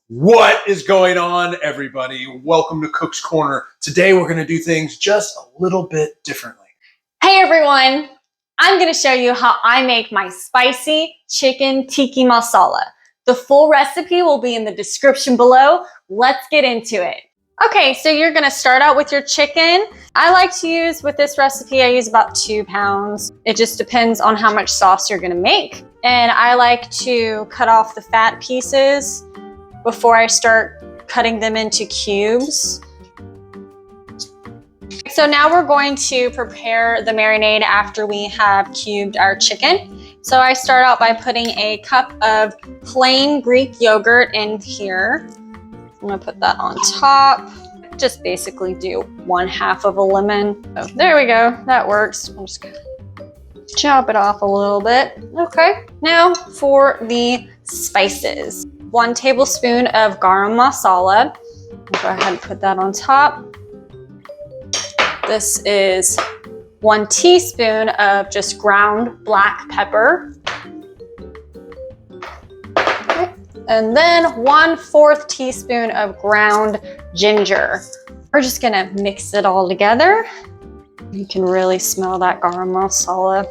What is going on, everybody? Welcome to Cook's Corner. Today we're going to do things just a little bit differently. Hey everyone, I'm going to show you how I make my spicy chicken tikka masala. The full recipe will be in the description below. Let's get into it. Okay, so you're going to start out with your chicken. I like to use, with this recipe, I use about 2 pounds. It just depends on how much sauce you're going to make. And I like to cut off the fat pieces before I start cutting them into cubes. So now we're going to prepare the marinade after we have cubed our chicken. So I start out by putting a cup of plain Greek yogurt in here. I'm gonna put that on top. Just basically do 1/2 of a lemon. So there we go, that works. I'm just gonna chop it off a little bit. Okay, now for the spices. 1 tablespoon of garam masala. I'll go ahead and put that on top. This is 1 teaspoon of just ground black pepper. Okay. And then 1/4 teaspoon of ground ginger. We're just gonna mix it all together. You can really smell that garam masala.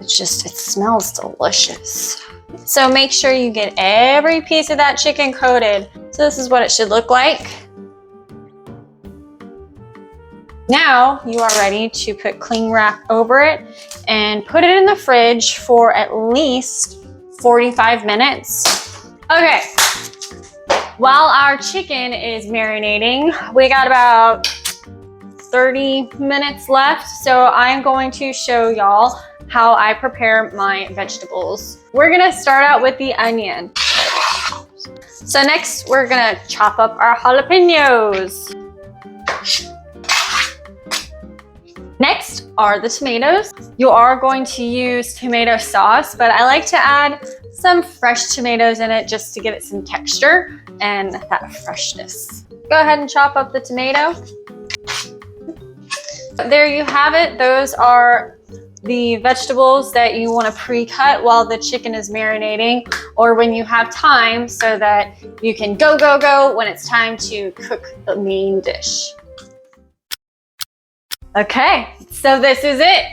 It smells delicious. So make sure you get every piece of that chicken coated. So this is what it should look like. Now you are ready to put cling wrap over it and put it in the fridge for at least 45 minutes. Okay, while our chicken is marinating, we got about 30 minutes left. So I'm going to show y'all how I prepare my vegetables. We're gonna start out with the onion. So next we're gonna chop up our jalapenos. Next are the tomatoes. You are going to use tomato sauce, but I like to add some fresh tomatoes in it just to give it some texture and that freshness. Go ahead and chop up the tomato. There you have it. Those are the vegetables that you want to pre-cut while the chicken is marinating, or when you have time so that you can go when it's time to cook the main dish. Okay, so this is it.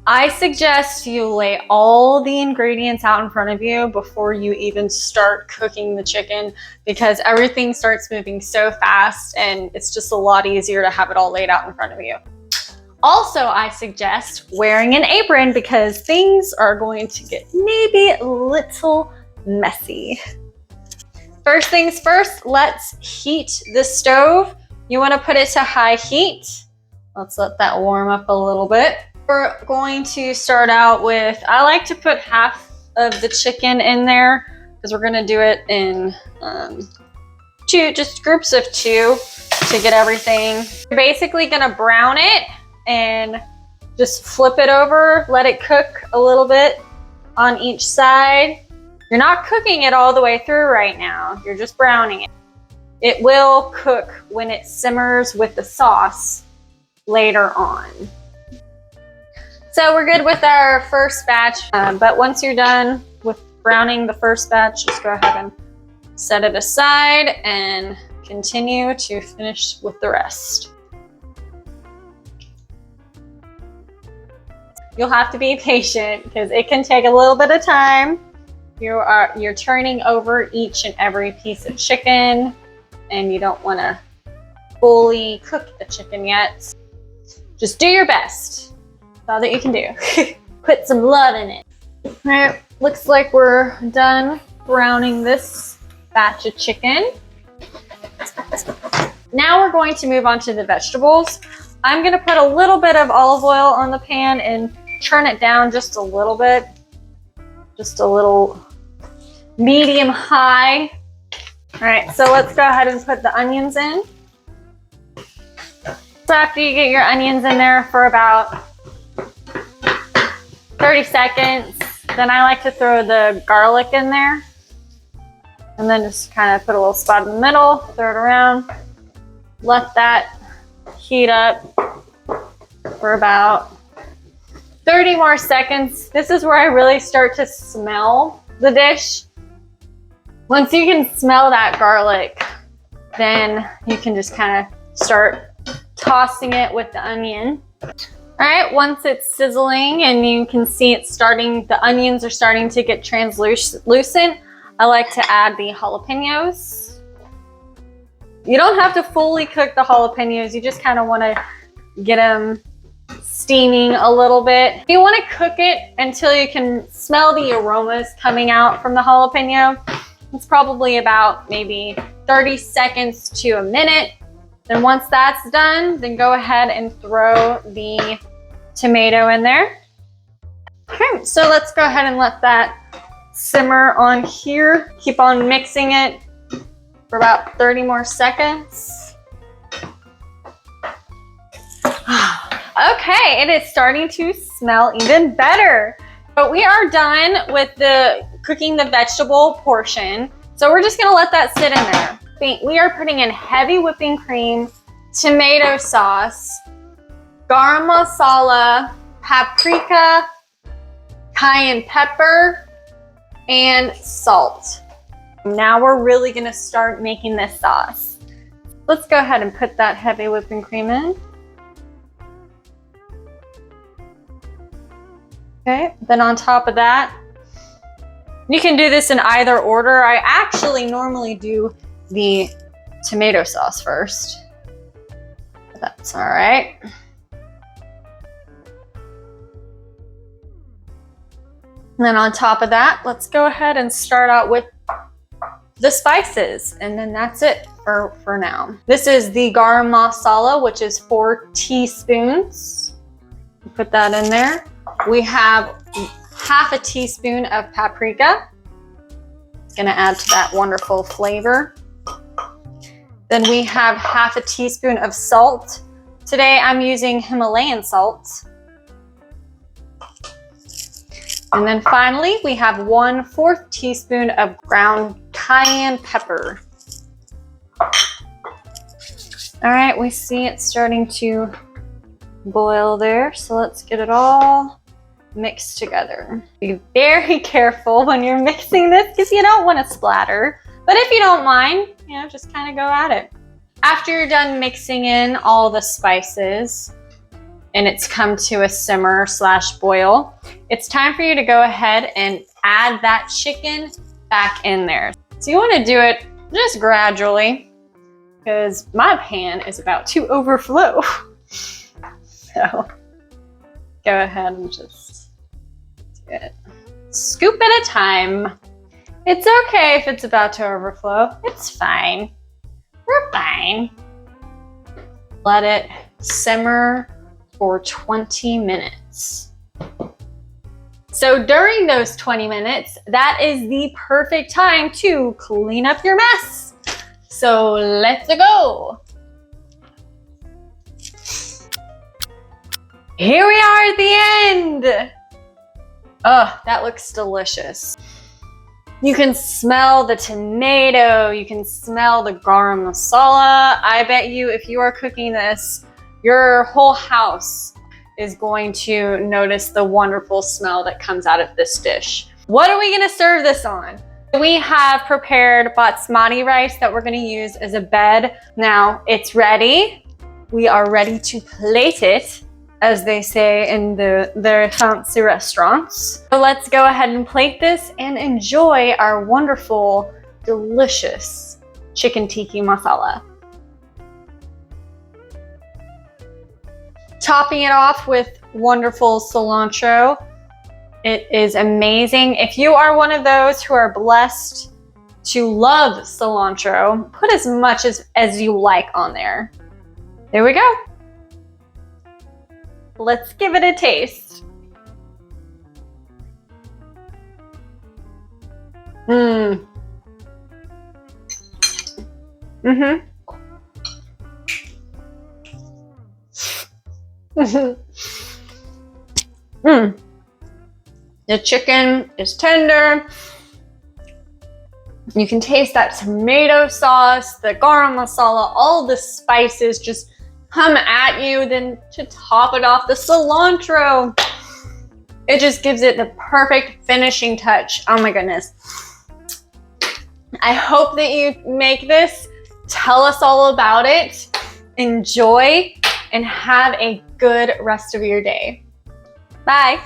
I suggest you lay all the ingredients out in front of you before you even start cooking the chicken, because everything starts moving so fast and it's just a lot easier to have it all laid out in front of you. Also, I suggest wearing an apron because things are going to get maybe a little messy. First things first, let's heat the stove. You want to put it to high heat. Let's let that warm up a little bit. We're going to start out with, I like to put 1/2 of the chicken in there because we're going to do it in just groups of 2 to get everything. You're basically going to brown it and just flip it over, let it cook a little bit on each side. You're not cooking it all the way through right now. You're just browning it. It will cook when it simmers with the sauce later on. So we're good with our first batch, but once you're done with browning the first batch, just go ahead and set it aside and continue to finish with the rest. You'll have to be patient because it can take a little bit of time. You're turning over each and every piece of chicken, and you don't want to fully cook the chicken yet. Just do your best. That's all that you can do. Put some love in it. All right, looks like we're done browning this batch of chicken. Now we're going to move on to the vegetables. I'm gonna put a little bit of olive oil on the pan and turn it down just a little bit. Just a little medium high. All right, so let's go ahead and put the onions in. So after you get your onions in there for about 30 seconds, then I like to throw the garlic in there. And then just kind of put a little spot in the middle, throw it around. Let that heat up for about 30 more seconds. This is where I really start to smell the dish. Once you can smell that garlic, then you can just kind of start tossing it with the onion. All right, once it's sizzling and you can see it's starting, the onions are starting to get translucent, I like to add the jalapenos. You don't have to fully cook the jalapenos, you just kind of want to get them steaming a little bit. You want to cook it until you can smell the aromas coming out from the jalapeno. It's probably about maybe 30 seconds to a minute. Then once that's done, then go ahead and throw the tomato in there. Okay, so let's go ahead and let that simmer on here. Keep on mixing it for about 30 more seconds. Okay, it is starting to smell even better. But we are done with the cooking the vegetable portion. So we're just gonna let that sit in there. We are putting in heavy whipping cream, tomato sauce, garam masala, paprika, cayenne pepper, and salt. Now we're really gonna start making this sauce. Let's go ahead and put that heavy whipping cream in. Okay, then on top of that, you can do this in either order. I actually normally do the tomato sauce first. That's all right. And then on top of that, let's go ahead and start out with the spices. And then that's it for now. This is the garam masala, which is 4 teaspoons. Put that in there. We have half a teaspoon of paprika. It's gonna add to that wonderful flavor. Then we have half a teaspoon of salt. Today I'm using Himalayan salt. And then finally, we have 1/4 teaspoon of ground cayenne pepper. All right, we see it starting to boil there. So let's get it all mixed together. Be very careful when you're mixing this because you don't want to splatter. But if you don't mind, just kind of go at it. After you're done mixing in all the spices and it's come to a simmer / boil, it's time for you to go ahead and add that chicken back in there. So you want to do it just gradually because my pan is about to overflow. So go ahead and just do it. Scoop at a time. It's okay if it's about to overflow. It's fine. We're fine. Let it simmer for 20 minutes. So during those 20 minutes, that is the perfect time to clean up your mess. So let's go. Here we are at the end. Oh, that looks delicious. You can smell the tomato, you can smell the garam masala. I bet you if you are cooking this, your whole house is going to notice the wonderful smell that comes out of this dish. What are we gonna serve this on? We have prepared basmati rice that we're gonna use as a bed. Now it's ready. We are ready to plate it, as they say in their fancy restaurants. So let's go ahead and plate this and enjoy our wonderful, delicious chicken tikka masala. Topping it off with wonderful cilantro. It is amazing. If you are one of those who are blessed to love cilantro, put as much as you like on there. There we go. Let's give it a taste. The chicken is tender. You can taste that tomato sauce, the garam masala, all the spices just come at you. Then to top it off, the cilantro. It just gives it the perfect finishing touch. Oh my goodness. I hope that you make this. Tell us all about it. Enjoy and have a good rest of your day. Bye.